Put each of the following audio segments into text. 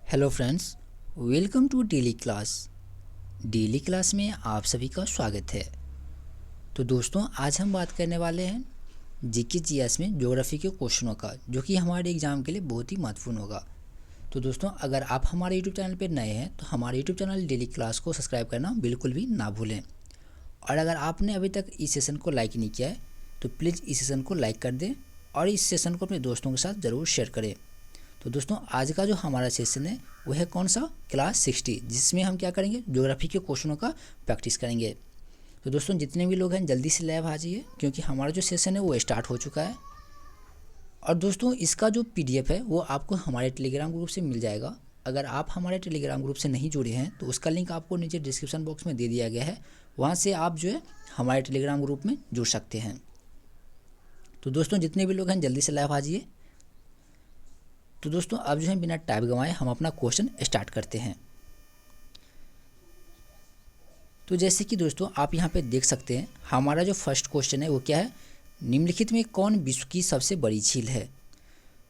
Hello friends, welcome to daily class. Daily class में आप सभी का स्वागत है। तो दोस्तों, आज हम बात करने वाले हैं जीके जीएस में ज्योग्राफी के क्वेश्चनों का, जो कि हमारे एग्ज़ाम के लिए बहुत ही महत्वपूर्ण होगा। तो दोस्तों, अगर आप हमारे यूट्यूब चैनल पर नए हैं तो हमारे यूट्यूब चैनल डेली क्लास को सब्सक्राइब करना बिल्कुल भी ना भूलें। और अगर आपने अभी तक इस सेशन को लाइक नहीं किया है तो प्लीज़ इस सेशन को लाइक कर दें और इस सेशन को अपने दोस्तों के साथ ज़रूर शेयर करें। तो दोस्तों, आज का जो हमारा सेशन है वो है कौन सा, क्लास 60, जिसमें हम क्या करेंगे, ज्योग्राफी के क्वेश्चनों का प्रैक्टिस करेंगे। तो दोस्तों, जितने भी लोग हैं जल्दी से लैब आ जाइए, क्योंकि हमारा जो सेशन है वो स्टार्ट हो चुका है। और दोस्तों, इसका जो PDF है वो आपको हमारे टेलीग्राम ग्रुप से मिल जाएगा। अगर आप हमारे टेलीग्राम ग्रुप से नहीं जुड़े हैं तो उसका लिंक आपको नीचे डिस्क्रिप्शन बॉक्स में दे दिया गया है, वहाँ से आप जो है हमारे टेलीग्राम ग्रुप में जुड़ सकते हैं। तो दोस्तों, जितने भी लोग हैं जल्दी से लाइव आ जाइए। तो दोस्तों, अब जो है बिना टाइम गंवाए हम अपना क्वेश्चन स्टार्ट करते हैं। तो जैसे कि दोस्तों आप यहाँ पे देख सकते हैं, हमारा जो फर्स्ट क्वेश्चन है वो क्या है, निम्नलिखित में कौन विश्व की सबसे बड़ी झील है।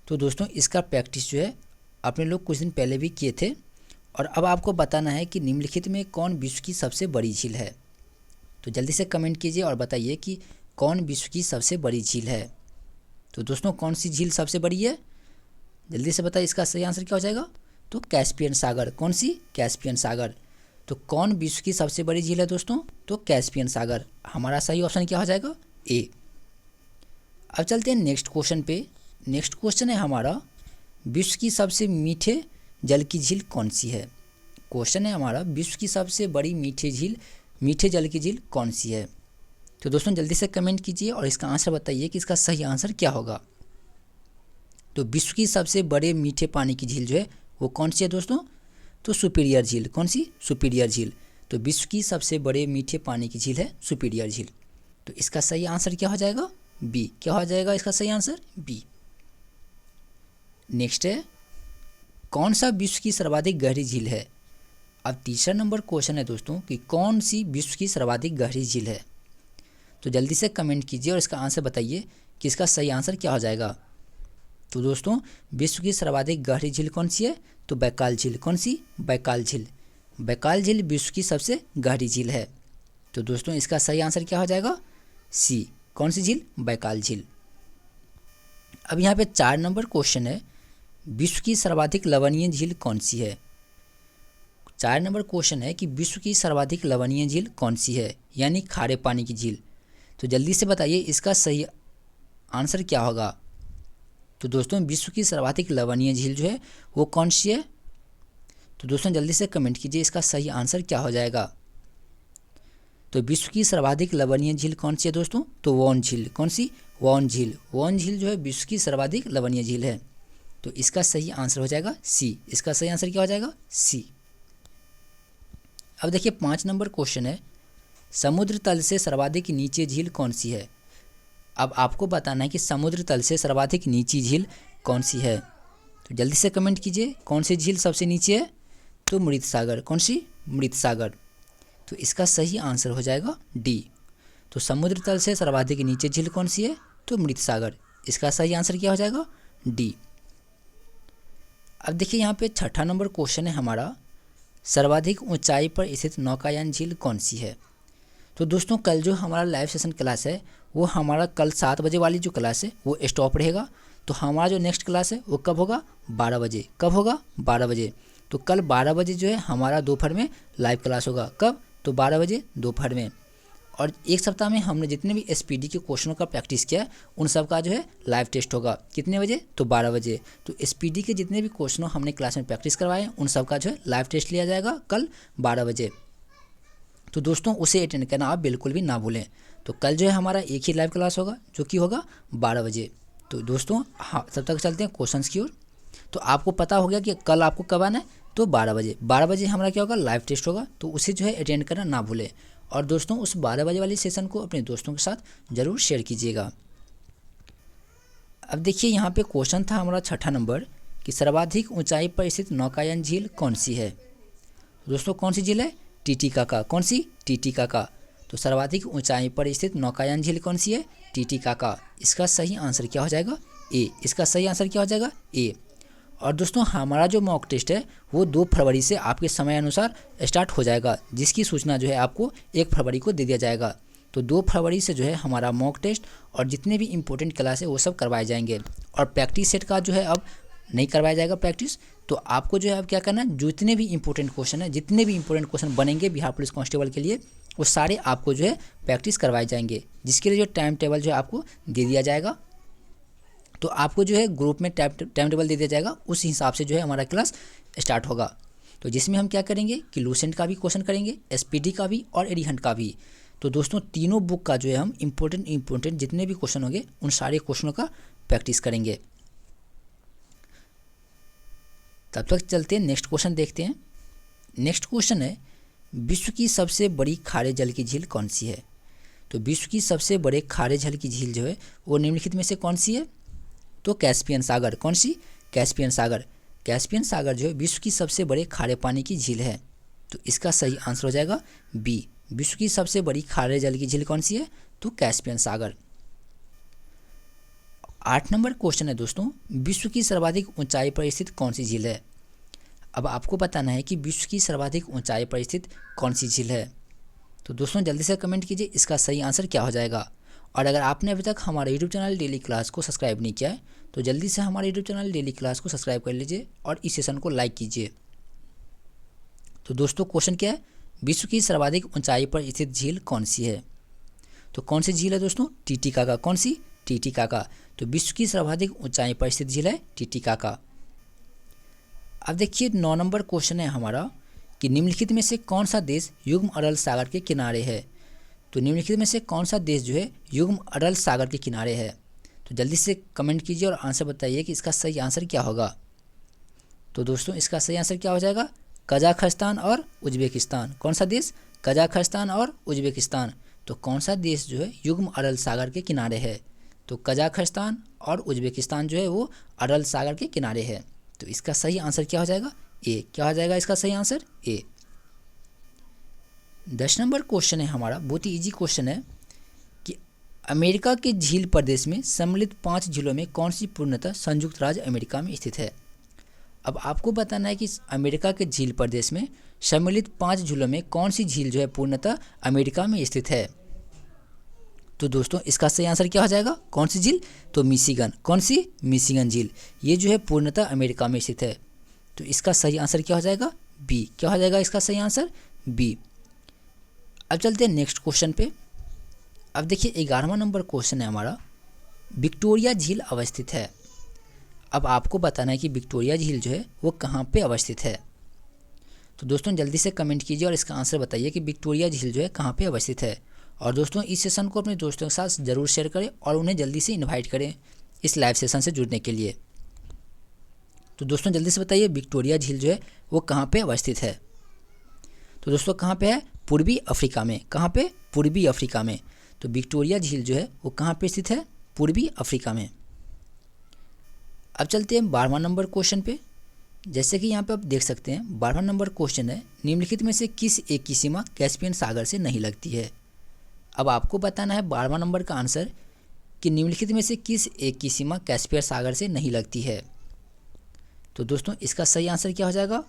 तो दोस्तों, इसका प्रैक्टिस जो है अपने लोग कुछ दिन पहले भी किए थे, और अब आपको बताना है कि निम्नलिखित में कौन विश्व की सबसे बड़ी झील है। तो जल्दी से कमेंट कीजिए और बताइए कि कौन विश्व की सबसे बड़ी झील है। तो दोस्तों, कौन सी झील सबसे बड़ी है, जल्दी से बताइए। इसका सही आंसर क्या हो जाएगा, तो कैस्पियन सागर। कौन सी, कैस्पियन सागर। तो कौन विश्व की सबसे बड़ी झील है दोस्तों, तो कैस्पियन सागर। हमारा सही ऑप्शन क्या हो जाएगा, ए। अब चलते हैं नेक्स्ट क्वेश्चन पे। नेक्स्ट क्वेश्चन है हमारा, विश्व की सबसे मीठे जल की झील कौन सी है। क्वेश्चन है हमारा, विश्व की सबसे बड़ी मीठे जल की झील कौन सी है। तो दोस्तों, जल्दी से कमेंट कीजिए और इसका आंसर बताइए कि इसका सही आंसर क्या होगा। तो विश्व की सबसे बड़े मीठे पानी की झील जो है वो कौन सी है दोस्तों, तो सुपीरियर झील। कौन सी, सुपीरियर झील। तो विश्व की सबसे बड़े मीठे पानी की झील है सुपीरियर झील। तो इसका सही आंसर क्या हो जाएगा, बी। क्या हो जाएगा इसका सही आंसर, बी। नेक्स्ट है, कौन सा विश्व की सर्वाधिक गहरी झील है। अब तीसरा नंबर क्वेश्चन है दोस्तों कि कौन सी विश्व की सर्वाधिक गहरी झील है। तो जल्दी से कमेंट कीजिए और इसका आंसर बताइए कि इसका सही आंसर क्या हो जाएगा। तो दोस्तों, विश्व की सर्वाधिक गहरी झील कौन सी है, तो बैकाल झील। कौन सी, बैकाल झील। बैकाल झील विश्व की सबसे गहरी झील है। तो दोस्तों, इसका सही आंसर क्या हो जाएगा, सी। कौन सी झील, बैकाल झील। अब यहाँ पे 4 नंबर क्वेश्चन है, विश्व की सर्वाधिक लवणीय झील कौन सी है। 4 नंबर क्वेश्चन है कि विश्व की सर्वाधिक लवणीय झील कौन सी है, यानी खारे पानी की झील। तो जल्दी से बताइए इसका सही आंसर क्या होगा। तो दोस्तों, विश्व की सर्वाधिक लवणीय झील जो है वो कौन सी है। तो दोस्तों, जल्दी से कमेंट कीजिए इसका सही आंसर क्या हो जाएगा। तो विश्व की सर्वाधिक लवणीय झील कौन सी है दोस्तों, तो वॉन झील। कौन सी, वॉन झील। वॉन झील जो है विश्व की सर्वाधिक लवणीय झील है। तो इसका सही आंसर हो जाएगा सी। इसका सही आंसर क्या हो जाएगा, सी। अब देखिए 5 नंबर क्वेश्चन है, समुद्र तल से सर्वाधिक नीचे झील कौन सी है। अब आपको बताना है कि समुद्र तल से सर्वाधिक नीची झील कौन सी है। तो जल्दी से कमेंट कीजिए कौन सी झील सबसे नीचे है, तो मृत सागर। कौन सी, मृत सागर। तो इसका सही आंसर हो जाएगा डी। तो समुद्र तल से सर्वाधिक नीचे झील कौन सी है, तो मृत सागर। इसका सही आंसर क्या हो जाएगा, डी। अब देखिए यहाँ पे 6ठा नंबर क्वेश्चन है हमारा, सर्वाधिक ऊंचाई पर स्थित नौकायान झील कौन सी है। तो दोस्तों, कल जो हमारा लाइव सेशन क्लास है वो हमारा कल 7 बजे वाली जो क्लास है वो स्टॉप रहेगा। तो हमारा जो नेक्स्ट क्लास है वो कब होगा, 12 बजे। कब होगा, 12 बजे। तो कल 12 बजे जो है हमारा दोपहर में लाइव क्लास होगा। कब, तो 12 बजे दोपहर में। और एक सप्ताह में हमने जितने भी SPD के क्वेश्चनों का प्रैक्टिस किया उन सब का जो है लाइव टेस्ट होगा। कितने बजे, तो 12 बजे। तो SPD के जितने भी क्वेश्चनों हमने क्लास में प्रैक्टिस करवाए उन सब का जो है लाइव टेस्ट लिया जाएगा कल 12 बजे। तो दोस्तों, उसे अटेंड करना आप बिल्कुल भी ना भूलें। तो कल जो है हमारा एक ही लाइव क्लास होगा जो कि होगा 12 बजे। तो दोस्तों, हाँ, तब तक चलते हैं क्वेश्चंस की ओर। तो आपको पता हो गया कि कल आपको कब आना है, तो 12 बजे। 12 बजे हमारा क्या होगा, लाइव टेस्ट होगा। तो उसे जो है अटेंड करना ना भूलें। और दोस्तों, उस 12 बजे वाली सेशन को अपने दोस्तों के साथ ज़रूर शेयर कीजिएगा। अब देखिए यहाँ पे क्वेश्चन था हमारा 6ठा नंबर कि सर्वाधिक ऊंचाई पर स्थित नौकायन झील कौन सी है। दोस्तों, कौन सी झील है, टीटीकाका। कौन सी, टीटीकाका। तो सर्वाधिक ऊंचाई पर स्थित नौकायन झील कौन सी है, टीटीकाका। इसका सही आंसर क्या हो जाएगा, ए। इसका सही आंसर क्या हो जाएगा, ए। और दोस्तों हमारा जो मॉक टेस्ट है वो 2 फरवरी से आपके समय अनुसार स्टार्ट हो जाएगा, जिसकी सूचना जो है आपको 1 फरवरी को दे दिया जाएगा। तो 2 फरवरी से जो है हमारा मॉक टेस्ट और जितने भी इंपॉर्टेंट क्लास है वो सब करवाए जाएंगे। और प्रैक्टिस सेट का जो है अब नहीं करवाया जाएगा प्रैक्टिस। तो आपको जो है अब क्या करना है, जितने भी इंपॉर्टेंट क्वेश्चन है, जितने भी इंपॉर्टेंट क्वेश्चन बनेंगे बिहार पुलिस कांस्टेबल के लिए, वो सारे आपको जो है प्रैक्टिस करवाए जाएंगे, जिसके लिए जो टाइम टेबल जो है आपको दे दिया जाएगा। तो आपको जो है ग्रुप में टाइम टेबल दे दिया जाएगा, उस हिसाब से जो है हमारा क्लास स्टार्ट होगा। तो जिसमें हम क्या करेंगे कि लूसेंट का भी क्वेश्चन करेंगे, एसपीटी का भी और एडिहंट का भी। तो दोस्तों तीनों बुक का जो है हम इंपॉर्टेंट जितने भी क्वेश्चन होंगे उन सारे क्वेश्चनों का प्रैक्टिस करेंगे। तब तक चलते हैं नेक्स्ट क्वेश्चन देखते हैं। नेक्स्ट क्वेश्चन है, विश्व की सबसे बड़ी खारे जल की झील कौन सी है? तो विश्व की सबसे बड़े खारे जल की झील जो है वो निम्नलिखित में से कौन सी है? तो कैस्पियन सागर। कौन सी? कैस्पियन सागर। कैस्पियन सागर जो है विश्व की सबसे बड़े खारे पानी की झील है। तो इसका सही आंसर हो जाएगा बी। विश्व की सबसे बड़ी खारे जल की झील कौन सी है? तो कैस्पियन सागर। 8 नंबर क्वेश्चन है दोस्तों, विश्व की सर्वाधिक ऊंचाई पर स्थित कौन सी झील है? अब आपको बताना है कि विश्व की सर्वाधिक ऊंचाई पर स्थित कौन सी झील है। तो दोस्तों जल्दी से कमेंट कीजिए इसका सही आंसर क्या हो जाएगा। और अगर आपने अभी तक हमारे यूट्यूब चैनल डेली क्लास को सब्सक्राइब नहीं किया है तो जल्दी से हमारे यूट्यूब चैनल डेली क्लास को सब्सक्राइब कर लीजिए और इस सेशन को लाइक कीजिए। तो दोस्तों क्वेश्चन क्या है, विश्व की सर्वाधिक ऊंचाई पर स्थित झील कौन सी है? तो कौन सी झील है दोस्तों? टीटीकाका। कौन सी? टीटीकाका। तो विश्व की सर्वाधिक ऊंचाई पर स्थित झील है टीटीकाका। अब देखिए 9 नंबर क्वेश्चन है हमारा कि निम्नलिखित में से कौन सा देश युग्म अरल सागर के किनारे है? तो निम्नलिखित में से कौन सा देश जो है युग्म अरल सागर के किनारे है? तो जल्दी से कमेंट कीजिए और आंसर बताइए कि इसका सही आंसर क्या होगा। तो दोस्तों इसका सही आंसर क्या हो जाएगा? कजाखस्तान और उज्बेकिस्तान। कौन सा देश? कजाखस्तान और उज्बेकिस्तान। तो कौन सा देश जो है युग्म अरल सागर के किनारे है? तो कजाखस्तान और उज्बेकिस्तान जो है वो अरल सागर के किनारे है। तो इसका सही आंसर क्या हो जाएगा? ए। क्या हो जाएगा इसका सही आंसर? ए। 10 नंबर क्वेश्चन है हमारा, बहुत ही ईजी क्वेश्चन है कि अमेरिका के झील प्रदेश में सम्मिलित 5 झीलों में कौन सी पूर्णतः संयुक्त राज्य अमेरिका में स्थित है? अब आपको बताना है कि अमेरिका के झील प्रदेश में सम्मिलित 5 झीलों में कौन सी झील जो है पूर्णतः अमेरिका में स्थित है। तो दोस्तों इसका सही आंसर क्या हो जाएगा? कौन सी झील? तो मिशिगन। कौन सी? मिशिगन झील। ये जो है पूर्णतः अमेरिका में स्थित है। तो इसका सही आंसर क्या हो जाएगा? बी। क्या हो जाएगा इसका सही आंसर? बी। अब चलते हैं नेक्स्ट क्वेश्चन पे। अब देखिए 11वां नंबर क्वेश्चन है हमारा, विक्टोरिया झील अवस्थित है। अब आपको बताना है कि विक्टोरिया झील जो है वो कहाँ पे अवस्थित है। तो दोस्तों जल्दी से कमेंट कीजिए और इसका आंसर बताइए कि विक्टोरिया झील जो है कहाँ पे अवस्थित है। और दोस्तों इस सेशन को अपने दोस्तों के साथ ज़रूर शेयर करें और उन्हें जल्दी से इन्वाइट करें इस लाइव सेशन से जुड़ने के लिए। तो दोस्तों जल्दी से बताइए विक्टोरिया झील जो है वो कहाँ पे अवस्थित है। तो दोस्तों कहाँ पे है? पूर्वी अफ्रीका में। कहाँ पे? पूर्वी अफ्रीका में। तो विक्टोरिया झील जो है वो कहाँ पे स्थित है? पूर्वी अफ्रीका में। अब चलते हैं 12वां नंबर क्वेश्चन पे। जैसे कि यहाँ पे आप देख सकते हैं 12वां नंबर क्वेश्चन है, निम्नलिखित में से किस एक की सीमा कैस्पियन सागर से नहीं लगती है। अब आपको बताना है 12वां नंबर का आंसर कि निम्नलिखित में से किस एक की सीमा कैस्पियन सागर से नहीं लगती है। तो दोस्तों इसका सही आंसर क्या हो जाएगा?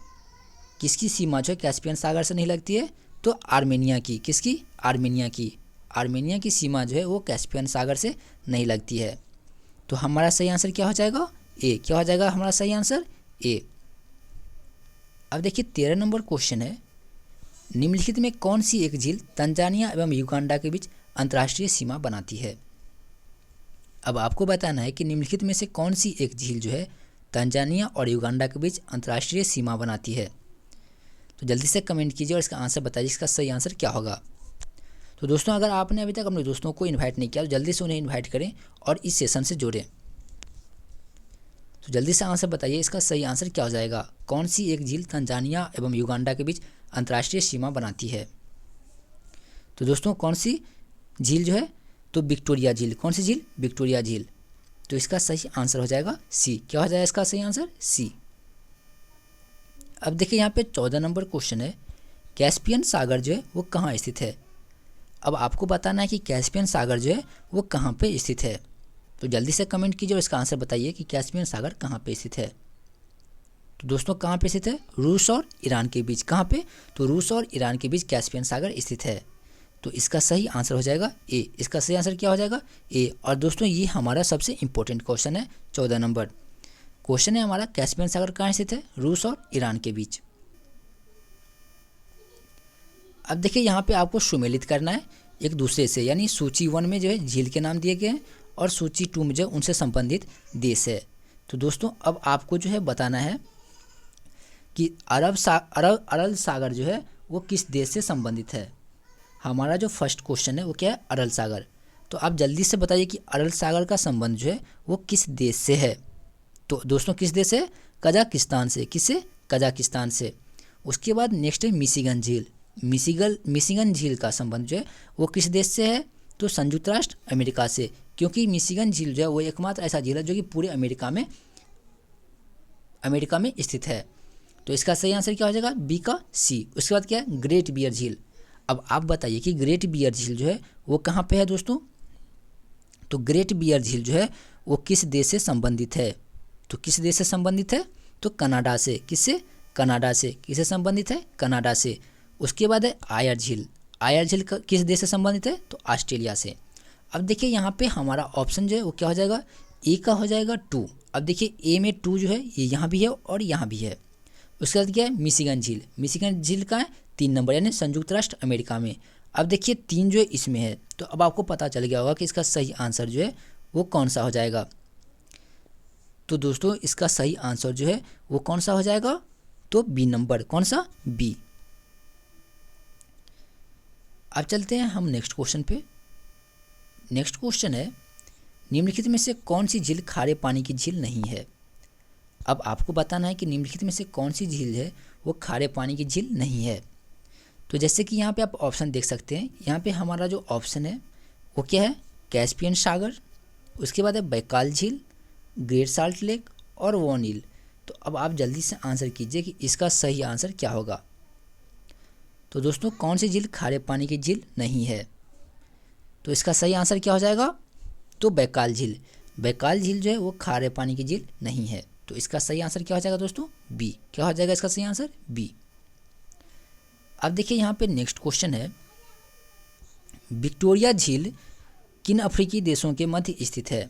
किसकी सीमा जो है कैस्पियन सागर से नहीं लगती है? तो आर्मेनिया की। किसकी? आर्मेनिया की। आर्मेनिया की सीमा जो है वो कैस्पियन सागर से नहीं लगती है। तो हमारा सही आंसर क्या हो जाएगा? ए। क्या हो जाएगा हमारा सही आंसर? ए। अब देखिए 13 नंबर क्वेश्चन है, निम्नलिखित में कौन सी एक झील तंजानिया एवं युगांडा के बीच अंतर्राष्ट्रीय सीमा बनाती है। अब आपको बताना है कि निम्नलिखित में से कौन सी एक झील जो है तंजानिया और युगांडा के बीच अंतर्राष्ट्रीय सीमा बनाती है। तो जल्दी से कमेंट कीजिए और इसका आंसर बताइए इसका सही आंसर क्या होगा। तो दोस्तों अगर आपने अभी तक अपने दोस्तों को इन्वाइट नहीं किया तो जल्दी से उन्हें इन्वाइट करें और इस सेशन से जुड़ें। तो जल्दी से आंसर बताइए इसका सही आंसर क्या हो जाएगा। कौन सी एक झील तंजानिया एवं युगांडा के बीच अंतर्राष्ट्रीय सीमा बनाती है। तो दोस्तों कौन सी झील जो है? तो विक्टोरिया झील। कौन सी झील? विक्टोरिया झील। तो इसका सही आंसर हो जाएगा सी। क्या हो जाएगा इसका सही आंसर? सी। अब देखिए यहाँ पे 14 नंबर क्वेश्चन है, कैस्पियन सागर जो है वो कहाँ स्थित है। अब आपको बताना है कि कैस्पियन सागर जो है वो कहाँ पे स्थित है। तो जल्दी से कमेंट कीजिए और इसका आंसर बताइए कि कैस्पियन सागर कहाँ पे स्थित है। तो दोस्तों कहाँ पे स्थित है? रूस और ईरान के बीच। कहाँ पे? तो रूस और ईरान के बीच कैस्पियन सागर स्थित है। तो इसका सही आंसर हो जाएगा ए। इसका सही आंसर क्या हो जाएगा? ए। और दोस्तों ये हमारा सबसे इंपॉर्टेंट क्वेश्चन है, 14 नंबर क्वेश्चन है हमारा, कैस्पियन सागर कहाँ स्थित है? रूस और ईरान के बीच। अब देखिए यहाँ पे आपको सुमेलित करना है एक दूसरे से, यानी सूची 1 में जो है झील के नाम दिए गए हैं और सूची 2 में जो है उनसे संबंधित देश है। तो दोस्तों अब आपको जो है बताना है कि अरल सागर जो है वो किस देश से संबंधित है। हमारा जो फर्स्ट क्वेश्चन है वो क्या है? अरल सागर। तो आप जल्दी से बताइए कि अरल सागर का संबंध जो है वो किस देश से है। तो दोस्तों किस देश से? कजाकिस्तान से। किससे? कजाकिस्तान से। उसके बाद नेक्स्ट है मिशिगन झील। मिशिगन झील का संबंध जो है वो किस देश से है? तो संयुक्त राष्ट्र अमेरिका से, क्योंकि मिशिगन झील जो है वो एकमात्र ऐसा झील है जो कि पूरे अमेरिका में स्थित है। तो इसका सही आंसर क्या हो जाएगा? बी का सी। उसके बाद क्या है? ग्रेट बियर झील। अब आप बताइए कि ग्रेट बियर झील जो है वो कहाँ पे है दोस्तों? तो ग्रेट बियर झील जो है वो किस देश से संबंधित है? तो किस देश से संबंधित है? तो कनाडा से। किससे? कनाडा से। किससे संबंधित है? कनाडा से। उसके बाद है आयर झील। आयर झील किस देश से संबंधित है? तो ऑस्ट्रेलिया से। अब देखिए यहाँ पे हमारा ऑप्शन जो है वो क्या हो जाएगा? ए का हो जाएगा 2। अब देखिए ए में 2 जो है ये यहाँ भी है और यहाँ भी है। उसके बाद क्या है? मिशिगन झील। मिशिगन झील का है 3 नंबर, यानी संयुक्त राष्ट्र अमेरिका में। अब देखिए 3 जो है इसमें है, तो अब आपको पता चल गया होगा कि इसका सही आंसर जो है वो कौन सा हो जाएगा। तो दोस्तों इसका सही आंसर जो है वो कौन सा हो जाएगा? तो बी नंबर। कौन सा? बी। अब चलते हैं हम नेक्स्ट क्वेश्चन पे। नेक्स्ट क्वेश्चन है, निम्नलिखित में से कौन सी झील खारे पानी की झील नहीं है। अब आपको बताना है कि निम्नलिखित में से कौन सी झील है वो खारे पानी की झील नहीं है। तो जैसे कि यहाँ पे आप ऑप्शन देख सकते हैं, यहाँ पे हमारा जो ऑप्शन है वो क्या है? कैस्पियन सागर, उसके बाद है बैकाल झील, ग्रेट साल्ट लेक और वोनिल। तो अब आप जल्दी से आंसर कीजिए कि इसका सही आंसर क्या होगा। तो दोस्तों कौन सी झील खारे पानी की झील नहीं है? तो इसका सही आंसर क्या हो जाएगा? तो बैकाल झील। बैकाल झील जो है वो खारे पानी की झील नहीं है। तो इसका सही आंसर क्या हो जाएगा दोस्तों? बी। क्या हो जाएगा इसका सही आंसर? बी। अब देखिए यहाँ पे नेक्स्ट क्वेश्चन है, विक्टोरिया झील किन अफ्रीकी देशों के मध्य स्थित है।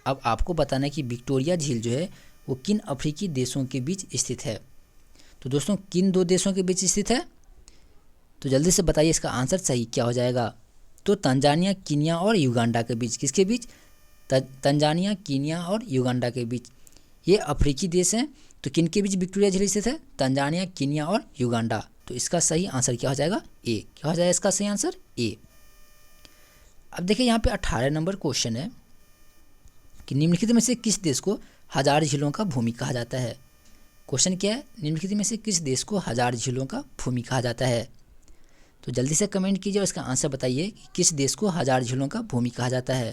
अब आपको बताना है कि विक्टोरिया झील जो है वो किन अफ्रीकी देशों के बीच स्थित है। तो दोस्तों किन 2 देशों के बीच स्थित है? तो जल्दी से बताइए इसका आंसर सही क्या हो जाएगा। तो तंजानिया, कीनिया और युगांडा के बीच। किसके बीच? तंजानिया, कीनिया और युगांडा के बीच। ये अफ्रीकी देश हैं। तो किन के बीच विक्टोरिया झील स्थित है? तंजानिया, कीनिया और युगांडा। तो इसका सही आंसर क्या हो जाएगा? ए। क्या हो जाएगा इसका सही आंसर? ए। अब देखिए यहाँ पे 18 नंबर क्वेश्चन है कि निम्नलिखित में से किस देश को 1000 झीलों का भूमि कहा जाता है। क्वेश्चन क्या है? निम्नलिखित में से किस देश को 1000 झीलों का भूमि कहा जाता है। तो जल्दी से कमेंट कीजिए और इसका आंसर बताइए कि किस देश को 1000 झीलों का भूमि कहा जाता है।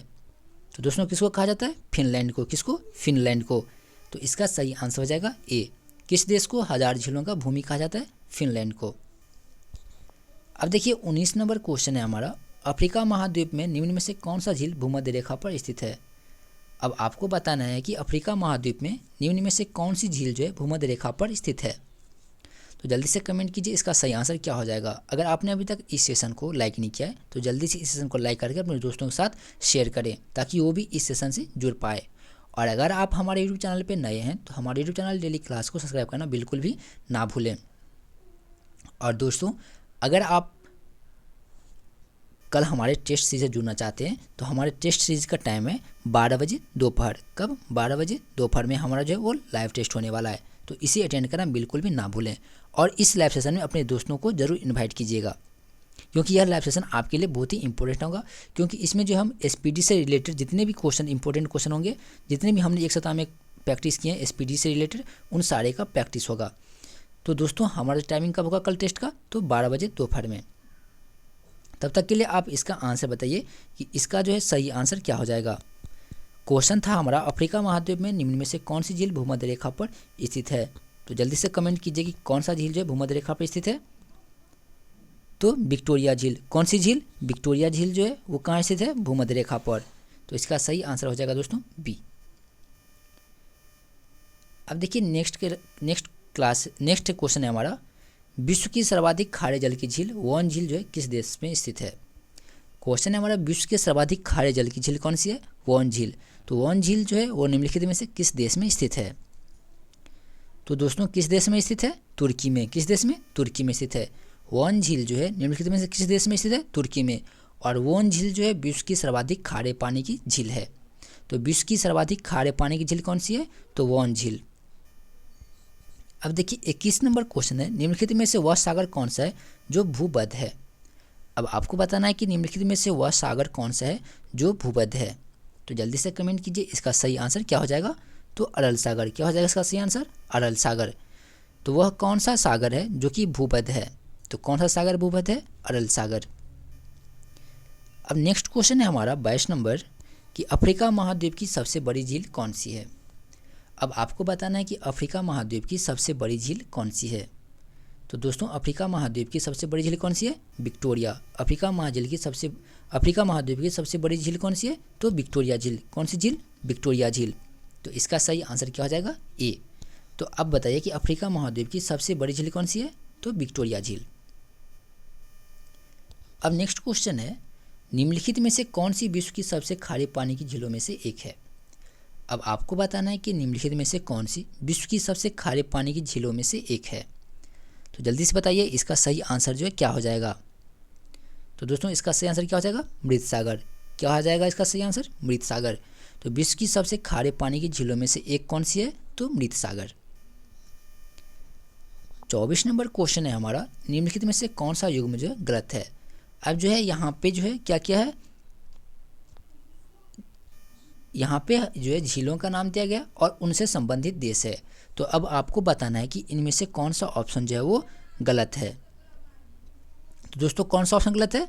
तो दोस्तों किसको कहा जाता है? फिनलैंड को। किसको? फिनलैंड को। तो इसका सही आंसर हो जाएगा ए। किस देश को 1000 झीलों का भूमि कहा जाता है? फिनलैंड को। अब देखिए 19 नंबर क्वेश्चन है हमारा, अफ्रीका महाद्वीप में निम्न में से कौन सा झील भूमध्य रेखा पर स्थित है। अब आपको बताना है कि अफ्रीका महाद्वीप में निम्न में से कौन सी झील जो है भूमध्य रेखा पर स्थित है। तो जल्दी से कमेंट कीजिए इसका सही आंसर क्या हो जाएगा। अगर आपने अभी तक इस सेशन को लाइक नहीं किया है तो जल्दी से इस सेशन को लाइक करके अपने दोस्तों के साथ शेयर करें ताकि वो भी इस सेशन से जुड़ पाए। और अगर आप हमारे यूट्यूब चैनल पर नए हैं तो हमारे यूट्यूब चैनल डेली क्लास को सब्सक्राइब करना बिल्कुल भी ना भूलें। और दोस्तों अगर आप कल हमारे टेस्ट सीरीज से जुड़ना चाहते हैं तो हमारे टेस्ट सीरीज का टाइम है 12 बजे दोपहर। कब? 12 बजे दोपहर में हमारा जो है वो लाइव टेस्ट होने वाला है। तो इसे अटेंड करना बिल्कुल भी ना भूलें। और इस लाइव सेशन में अपने दोस्तों को ज़रूर इनवाइट कीजिएगा क्योंकि यह लाइव सेशन आपके लिए बहुत ही इंपॉर्टेंट होगा। क्योंकि इसमें जो हम एसपीडी से रिलेटेड जितने भी क्वेश्चन इंपॉर्टेंट क्वेश्चन होंगे, जितने भी हमने एक सप्ताह में प्रैक्टिस किए हैं एसपीडी से रिलेटेड, उन सारे का प्रैक्टिस होगा। तो दोस्तों हमारा टाइमिंग कब होगा कल टेस्ट का? तो 12 बजे दोपहर में। तब तक के लिए आप इसका आंसर बताइए कि इसका जो है सही आंसर क्या हो जाएगा। क्वेश्चन था हमारा, अफ्रीका महाद्वीप में निम्न में से कौन सी झील भूमध्य रेखा पर स्थित है। तो जल्दी से कमेंट कीजिए कि कौन सा झील जो है भूमध्य रेखा पर स्थित है। तो विक्टोरिया झील। कौन सी झील? विक्टोरिया झील जो है वो कहाँ स्थित है? भूमध्य रेखा पर। तो इसका सही आंसर हो जाएगा दोस्तों बी। अब देखिए नेक्स्ट क्वेश्चन है हमारा, विश्व की सर्वाधिक खारे जल की झील वॉन झील जो है किस देश में स्थित है। क्वेश्चन है हमारा, विश्व की सर्वाधिक खारे जल की झील कौन सी है, वॉन झील। तो वॉन झील जो है वो निम्नलिखित में से किस देश में स्थित है। तो दोस्तों किस देश में स्थित है, तुर्की में। किस देश में, तुर्की में स्थित है। वॉन झील जो है निम्नलिखित में से किस देश में स्थित है, तुर्की में। और वॉन झील जो है विश्व की सर्वाधिक खारे पानी की झील है। तो विश्व की सर्वाधिक खारे पानी की झील कौन सी है, तो वॉन झील। अब देखिए 21 नंबर क्वेश्चन है, निम्नलिखित में से वह सागर कौन सा है जो भूमध्य है। अब आपको बताना है कि निम्नलिखित में से वह सागर कौन सा है जो भूमध्य है। तो जल्दी से कमेंट कीजिए, इसका सही आंसर क्या हो जाएगा, तो अरल सागर। क्या हो जाएगा इसका सही आंसर, अरल सागर। तो वह कौन सा सागर है जो कि भूमध्य है। तो कौन सा सागर भूमध्य है, अरल सागर। अब नेक्स्ट क्वेश्चन है हमारा 22 नंबर कि अफ्रीका महाद्वीप की सबसे बड़ी झील कौन सी है। अब आपको बताना है कि अफ्रीका महाद्वीप की सबसे बड़ी झील कौन सी है। तो दोस्तों अफ्रीका महाद्वीप की सबसे बड़ी झील कौन सी है, विक्टोरिया। अफ्रीका महाद्वीप की सबसे बड़ी झील कौन सी है, तो विक्टोरिया झील। कौन सी झील, विक्टोरिया झील। तो इसका सही आंसर क्या हो जाएगा, ए। तो अब बताइए कि अफ्रीका महाद्वीप की सबसे बड़ी झील कौन सी है, तो विक्टोरिया झील। अब नेक्स्ट क्वेश्चन है, निम्नलिखित में से कौन सी विश्व की सबसे खारे पानी की झीलों में से एक है। अब आपको बताना है कि निम्नलिखित में से कौन सी विश्व की सबसे खारे पानी की झीलों में से एक है। तो जल्दी से बताइए इसका सही आंसर जो है क्या हो जाएगा। तो दोस्तों इसका सही आंसर क्या हो जाएगा, मृत सागर। क्या हो जाएगा इसका सही आंसर, मृत सागर। तो विश्व की सबसे खारे पानी की झीलों में से एक कौन सी है, तो मृत सागर। 24 नंबर क्वेश्चन है हमारा, निम्नलिखित में से कौन सा युग्म जो है गलत है। अब जो है यहाँ पे जो है क्या क्या है, यहाँ पे जो है झीलों का नाम दिया गया और उनसे संबंधित देश है। तो अब आपको बताना है कि इनमें से कौन सा ऑप्शन जो है वो गलत है। तो दोस्तों कौन सा ऑप्शन गलत है,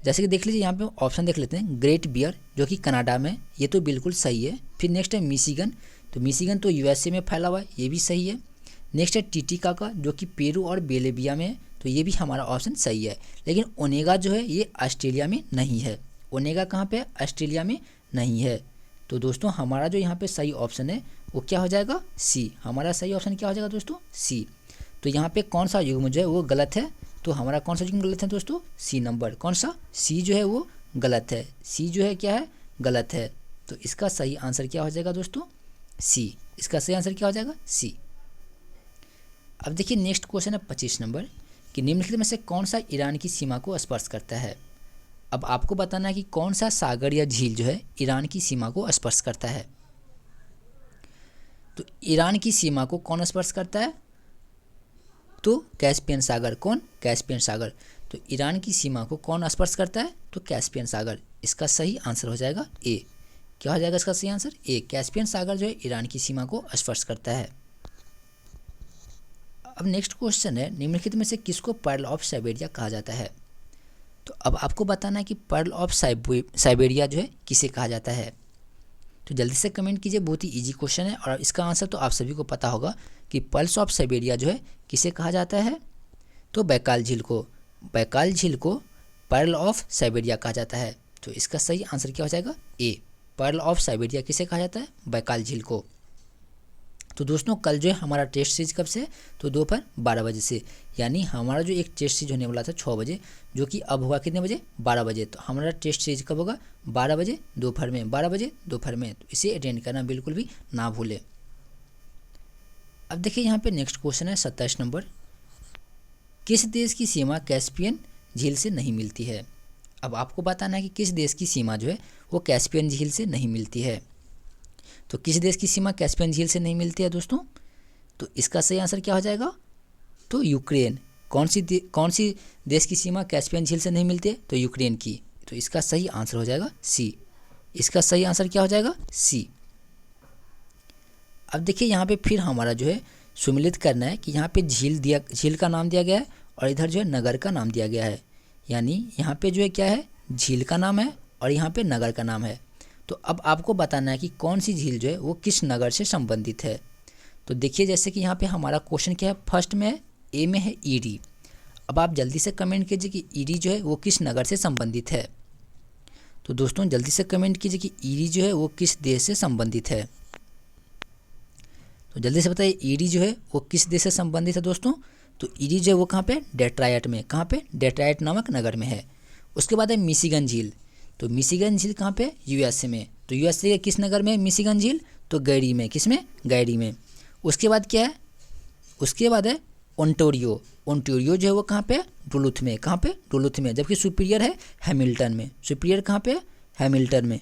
जैसे कि देख लीजिए यहाँ पे ऑप्शन देख लेते हैं। ग्रेट बियर जो कि कनाडा में, ये तो बिल्कुल सही है। फिर नेक्स्ट है मिशिगन, तो मिशिगन तो यूएसए में फैला हुआ है, ये भी सही है। नेक्स्ट है टिटिकाका जो कि पेरू और बेलेविया में है, तो ये भी हमारा ऑप्शन सही है। लेकिन ओनेगा जो है ये ऑस्ट्रेलिया में नहीं है। ओनेगा कहाँ पे है, ऑस्ट्रेलिया में नहीं है। तो दोस्तों हमारा जो यहाँ पे सही ऑप्शन है वो क्या हो जाएगा, सी। हमारा सही ऑप्शन क्या हो जाएगा दोस्तों, सी। तो यहाँ पे कौन सा युग्म जो है वो गलत है, तो हमारा कौन सा युग्म गलत है दोस्तों, सी नंबर। कौन सा, सी जो है वो गलत है। सी जो है क्या है, गलत है। तो इसका सही आंसर क्या हो जाएगा दोस्तों, सी। इसका सही आंसर क्या हो जाएगा, सी। अब देखिए नेक्स्ट क्वेश्चन है 25 नंबर कि निम्नलिखित में से कौन सा ईरान की सीमा को स्पर्श करता है। अब आपको बताना है कि कौन सा सागर या झील जो है ईरान की सीमा को स्पर्श करता है। तो ईरान की सीमा को कौन स्पर्श करता है, तो कैस्पियन सागर। कौन, कैस्पियन सागर। तो ईरान की सीमा को कौन स्पर्श करता है, तो कैस्पियन सागर। इसका सही आंसर हो जाएगा ए। क्या हो जाएगा इसका सही आंसर, ए। कैस्पियन सागर जो है ईरान की सीमा को स्पर्श करता है। अब नेक्स्ट क्वेश्चन है, निम्नलिखित में से किसको पर्ल ऑफ साइबेरिया कहा जाता है। तो अब आपको बताना है कि पर्ल ऑफ साइबेरिया जो है किसे कहा जाता है। तो जल्दी से कमेंट कीजिए, बहुत ही इजी क्वेश्चन है और इसका आंसर तो आप सभी को पता होगा कि पर्ल्स ऑफ साइबेरिया जो है किसे कहा जाता है, तो बैकाल झील को। बैकाल झील को पर्ल ऑफ साइबेरिया कहा जाता है। तो इसका सही आंसर क्या हो जाएगा, ए। पर्ल ऑफ साइबेरिया किसे कहा जाता है, बैकाल झील को। तो दोस्तों कल जो है हमारा टेस्ट सीरीज कब से, तो दोपहर 12 बजे से। यानी हमारा जो एक टेस्ट सीरीज होने वाला था 6 बजे, जो कि अब हुआ कितने बजे, 12 बजे। तो हमारा टेस्ट सीरीज कब होगा, 12 बजे दोपहर में, 12 बजे दोपहर में। तो इसे अटेंड करना बिल्कुल भी ना भूलें। अब देखिए यहाँ पे नेक्स्ट क्वेश्चन है 27 नंबर, किस देश की सीमा कैस्पियन झील से नहीं मिलती है। अब आपको बताना है कि किस देश की सीमा जो है वो कैस्पियन झील से नहीं मिलती है। तो किस देश की सीमा कैस्पियन झील से नहीं मिलती है दोस्तों, तो इसका सही आंसर क्या हो जाएगा, तो यूक्रेन। कौन सी देश की सीमा कैस्पियन झील से नहीं मिलती है, तो यूक्रेन की। तो इसका सही आंसर हो जाएगा सी। इसका सही आंसर क्या हो जाएगा, सी। अब देखिए यहाँ पे फिर हमारा जो है सुमिलित करना है कि यहाँ पे झील का नाम दिया गया है और इधर जो है नगर का नाम दिया गया है। यानी यहाँ पे जो है क्या है, झील का नाम है और यहाँ पे नगर का नाम है। तो अब आपको बताना है कि कौन सी झील जो है वो किस नगर से संबंधित है। तो देखिए जैसे कि यहाँ पे हमारा क्वेश्चन क्या है, फर्स्ट में है, ए में है ईडी। अब आप जल्दी से कमेंट कीजिए कि ईडी जो है वो किस नगर से संबंधित है। तो दोस्तों जल्दी से कमेंट कीजिए कि ईडी जो है वो किस देश से संबंधित है। तो जल्दी से बताइए ईरी जो है वो किस देश से संबंधित है दोस्तों? तो ईरी जो है वो कहाँ पे? डेट्रायट में। कहाँ पे? डेट्रायट नामक नगर में है। उसके बाद है मिशिगन झील। तो मिशिगन झील कहाँ पे? यूएसए में। तो यूएसए के किस नगर में मिशिगन झील? तो गैरी में। किस में? गैरी में। उसके बाद क्या है? उसके बाद है ओंटारियो। ओंटारियो जो है वो कहाँ पे? डुलुथ में। कहाँ पे? डुलुथ में। जबकि सुपीरियर है हैमिल्टन में। सुपीरियर कहाँ पे? हैमिल्टन में।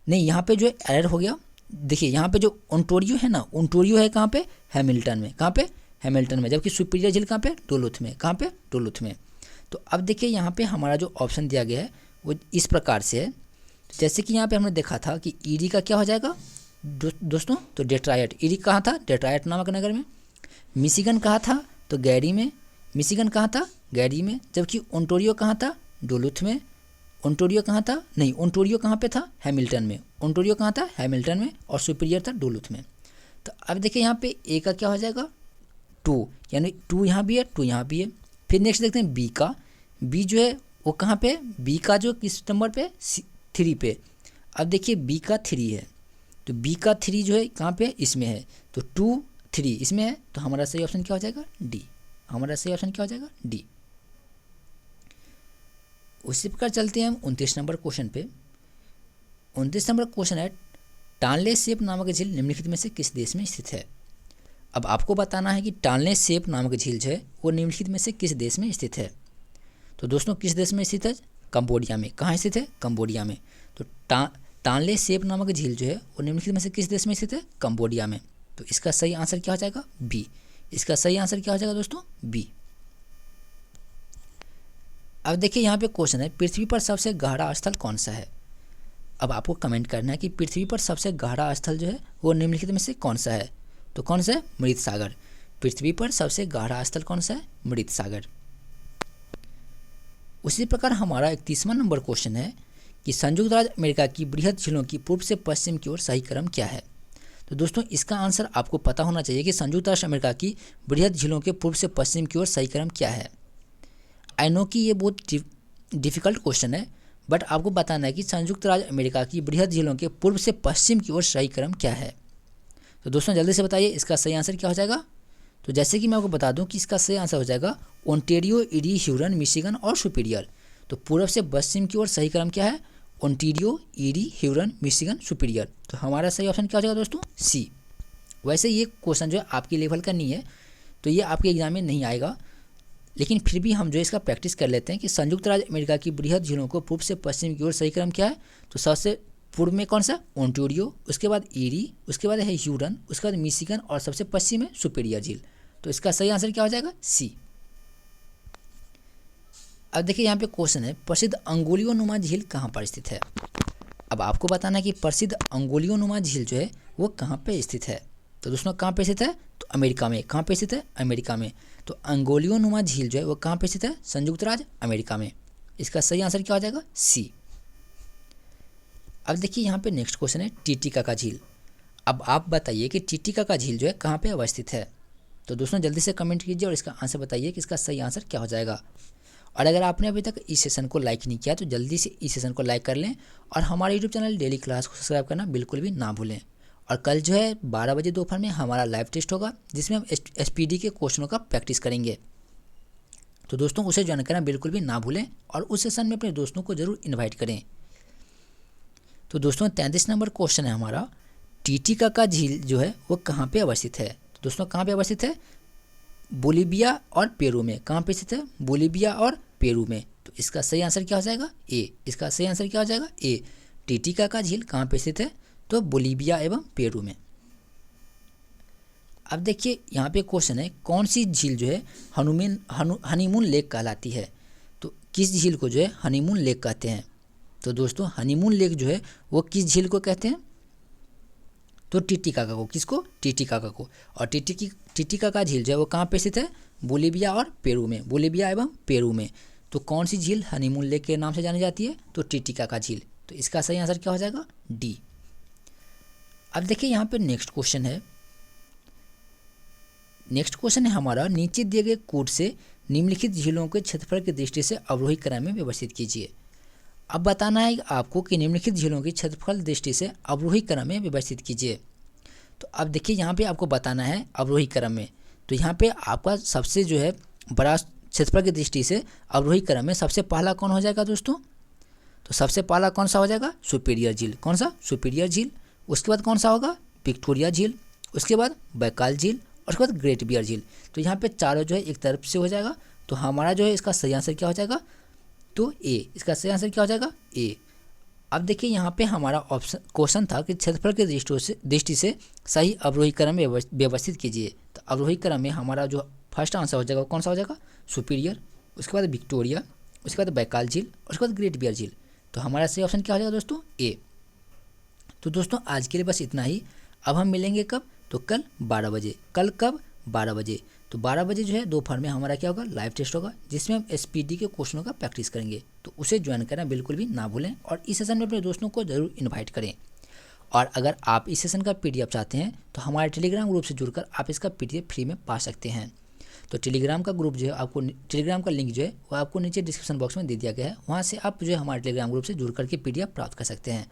नहीं, यहाँ पे जो है एरर हो गया। देखिए यहाँ पे जो ओंटारियो है ना, ओंटारियो है कहाँ पे? हैमिल्टन में। कहाँ पे? हैमिल्टन में। जबकि सुपीरियर झील कहाँ पे? डुलुथ में। कहाँ पे? डुलुथ में। तो अब देखिए यहाँ पे हमारा जो ऑप्शन दिया गया है वो इस प्रकार से है। जैसे कि यहाँ पे हमने देखा था कि ईरी का क्या हो जाएगा दोस्तों? तो डेट्रायट। ईरी कहाँ था? डेट्रायट नामक नगर में। मिशिगन कहाँ था? तो गैरी में। मिशिगन कहाँ था? गैरी में। जबकि ओंटारियो कहाँ था? डुलुथ में। ओंटारियो कहाँ था? नहीं, ओंटारियो कहाँ पे था? हैमिल्टन में। ओंटारियो कहाँ था? हैमिल्टन में। और सुपीरियर था डुलुथ में। तो अब देखिए यहाँ पे ए का क्या हो जाएगा? 2, यानी 2 यहाँ भी है, 2 यहाँ भी है। फिर नेक्स्ट देखते हैं बी का। बी जो है वो कहाँ पे? बी का जो किस नंबर पे? 3 पे। अब देखिए बी का 3 है, तो बी का 3 जो है कहाँ पे? इसमें है। तो 2, 3 इसमें है। तो हमारा सही ऑप्शन क्या हो जाएगा? डी। हमारा सही ऑप्शन क्या हो जाएगा? डी। उसी प्रकार चलते हैं हम 29 नंबर क्वेश्चन पे। 29 नंबर क्वेश्चन है टानले सेप नामक झील निम्नलिखित में से किस देश में स्थित है? अब आपको बताना है कि टानले सेप नामक झील जो है वो निम्नलिखित में से किस देश में स्थित है। तो दोस्तों किस देश में स्थित है? कंबोडिया में। कहाँ स्थित है? कंबोडिया में। तो टानले सेप नामक झील जो है वो निम्नलिखित में से किस देश में स्थित है? कंबोडिया में। तो इसका सही आंसर क्या हो जाएगा? बी। इसका सही आंसर क्या हो जाएगा दोस्तों? बी। अब देखिए यहाँ पे क्वेश्चन है पृथ्वी पर सबसे गहरा स्थल कौन सा है? अब आपको कमेंट करना है कि पृथ्वी पर सबसे गहरा स्थल जो है वो निम्नलिखित में से कौन सा है? तो कौन सा है? मृत सागर। पृथ्वी पर सबसे गहरा स्थल कौन सा है? मृत सागर। उसी प्रकार हमारा 31वां नंबर क्वेश्चन है कि संयुक्त राज्य अमेरिका की बृहद झीलों की पूर्व से पश्चिम की ओर सही क्रम क्या है? तो दोस्तों इसका आंसर आपको पता होना चाहिए कि संयुक्त राष्ट्र अमेरिका की बृहद झीलों के पूर्व से पश्चिम की ओर सही क्रम क्या है। आई नो कि ये बहुत डिफिकल्ट क्वेश्चन है, बट आपको बताना है कि संयुक्त राज्य अमेरिका की बृहद झीलों के पूर्व से पश्चिम की ओर सही क्रम क्या है। तो दोस्तों जल्दी से बताइए इसका सही आंसर क्या हो जाएगा। तो जैसे कि मैं आपको बता दूं कि इसका सही आंसर हो जाएगा ओंटारियो, ईरी, ह्यूरन, मिशिगन और सुपीरियर। तो पूर्व से पश्चिम की ओर सही क्रम क्या है? Ontario, Erie, Huron, Michigan, Superior. तो हमारा सही ऑप्शन क्या हो जाएगा दोस्तों? सी। वैसे ये क्वेश्चन जो है आपके लेवल का नहीं है, तो ये आपके एग्जाम में नहीं आएगा, लेकिन फिर भी हम जो इसका प्रैक्टिस कर लेते हैं कि संयुक्त राज्य अमेरिका की बृहद झीलों को पूर्व से पश्चिम की ओर सही क्रम क्या है। तो सबसे पूर्व में कौन सा? ओंटारियो, उसके बाद ईरी, उसके बाद है ह्यूरन, उसके बाद मिशिगन और सबसे पश्चिम है सुपीरियर झील। तो इसका सही आंसर क्या हो जाएगा? सी। अब देखिए यहाँ पे क्वेश्चन है प्रसिद्ध अंगुलियों नुमा झील कहाँ पर स्थित है? अब आपको बताना है कि प्रसिद्ध अंगुलियों नुमा झील जो है वो कहाँ पे स्थित है। तो दोस्तों कहाँ पे स्थित है? तो अमेरिका में। कहाँ पे स्थित है? अमेरिका में। तो अंगुलियों नुमा झील जो है वो कहाँ पे स्थित है? संयुक्त राज्य अमेरिका में। इसका सही आंसर क्या हो जाएगा? सी। अब देखिए यहाँ पे नेक्स्ट क्वेश्चन है टिटिकाका झील। अब आप बताइए कि टिटिकाका झील जो है कहाँ पे अवस्थित है। तो दोस्तों जल्दी से कमेंट कीजिए और इसका आंसर बताइए कि इसका सही आंसर क्या हो जाएगा। और अगर आपने अभी तक इस सेशन को लाइक नहीं किया तो जल्दी से इस सेशन को लाइक कर लें और हमारे यूट्यूब चैनल डेली क्लास को सब्सक्राइब करना बिल्कुल भी ना भूलें। और कल जो है 12 बजे दोपहर में हमारा लाइव टेस्ट होगा जिसमें हम SPD के क्वेश्चनों का प्रैक्टिस करेंगे। तो दोस्तों उसे ज्वाइन करना बिल्कुल भी ना भूलें और उस सेशन में अपने दोस्तों को जरूर इन्वाइट करें। तो दोस्तों 33 नंबर क्वेश्चन है हमारा टिटिकाका झील जो है वो कहाँ पे अवस्थित है। तो दोस्तों कहाँ पे अवस्थित है? बोलिविया और पेरू में। कहाँ पे स्थित है? बोलिविया और पेरू में। तो इसका सही आंसर क्या हो जाएगा? ए। इसका सही आंसर क्या हो जाएगा? ए। टिटिकाका झील कहाँ पे स्थित है? तो बोलिविया एवं पेरू में। अब देखिए यहाँ पे क्वेश्चन है कौन सी झील जो है हनीमून लेक कहलाती है। तो किस झील को जो है हनीमून लेक कहते हैं? तो दोस्तों हनीमून लेक जो है वो किस झील को कहते हैं? तो टिटिकाका को। किसको? टिटिकाका को। और टिटिकाका झील जो है वो कहाँ पे स्थित है? बोलिविया और पेरू में। बोलिविया एवं पेरू में। तो कौन सी झील हनीमून लेक के नाम से जानी जाती है? तो टिटिकाका झील। तो इसका सही आंसर क्या हो जाएगा? डी। अब देखिए यहाँ पे नेक्स्ट क्वेश्चन है। नेक्स्ट क्वेश्चन है हमारा नीचे दिए गए कोड से निम्नलिखित झीलों के क्षेत्रफल की दृष्टि से अवरोही क्रम में व्यवस्थित कीजिए। अब बताना है आपको कि निम्नलिखित झीलों की क्षेत्रफल दृष्टि से अवरोही क्रम में व्यवस्थित कीजिए। तो अब देखिए यहाँ पे आपको बताना है अवरोही क्रम में। तो यहाँ पे आपका सबसे जो है बड़ा क्षेत्रफल की दृष्टि से अवरोही क्रम में सबसे पहला कौन हो जाएगा दोस्तों? तो सबसे पहला कौन सा हो जाएगा? सुपीरियर झील। कौन सा? सुपीरियर झील। उसके बाद कौन सा होगा? विक्टोरिया झील। उसके बाद बैकाल झील और उसके बाद ग्रेट बियर झील। तो यहाँ पे चारों जो है एक तरफ से हो जाएगा। तो हमारा जो है इसका सही आंसर क्या हो जाएगा? तो ए। इसका सही आंसर क्या हो जाएगा? ए। अब देखिए यहाँ पे हमारा ऑप्शन क्वेश्चन था कि क्षेत्रफल के दृष्टि से सही अवरोही क्रम में व्यवस्थित कीजिए। तो अवरोही क्रम में हमारा जो फर्स्ट आंसर हो जाएगा कौन सा हो जाएगा? सुपीरियर। उसके बाद विक्टोरिया, उसके बाद बैकाल झील और उसके बाद ग्रेट बियर झील। तो हमारा सही ऑप्शन क्या हो जाएगा दोस्तों? ए। तो दोस्तों आज के लिए बस इतना ही। अब हम मिलेंगे कब? तो कल 12 बजे। कल कब? 12 बजे। तो 12 बजे जो है दोपहर में हमारा क्या होगा? लाइव टेस्ट होगा, जिसमें हम एसपीडी के क्वेश्चनों का प्रैक्टिस करेंगे। तो उसे ज्वाइन करना बिल्कुल भी ना भूलें और इस सेशन में अपने दोस्तों को जरूर इन्वाइट करें। और अगर आप इस सेशन का पीडीएफ चाहते हैं तो हमारे टेलीग्राम ग्रुप से जुड़कर आप इसका पीडीएफ फ्री में पा सकते हैं। तो टेलीग्राम का ग्रुप जो है आपको, टेलीग्राम का लिंक जो है वो आपको नीचे डिस्क्रिप्शन बॉक्स में दे दिया गया है। वहाँ से आप जो है हमारे टेलीग्राम ग्रुप से जुड़ करके पीडीएफ प्राप्त कर सकते हैं।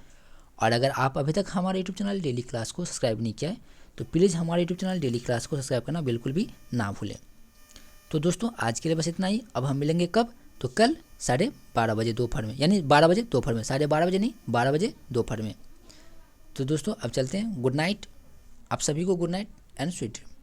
और अगर आप अभी तक हमारे यूट्यूब चैनल डेली क्लास को सब्सक्राइब नहीं किया है तो प्लीज़ हमारे यूट्यूब चैनल डेली क्लास को सब्सक्राइब करना बिल्कुल भी ना भूलें। तो दोस्तों आज के लिए बस इतना ही। अब हम मिलेंगे कब? तो कल 12:30 बजे दोपहर में, यानी 12 बजे दोपहर में, 12:30 बजे नहीं, 12 बजे दोपहर में। तो दोस्तों अब चलते हैं। गुड नाइट, आप सभी को good night and sweet dream.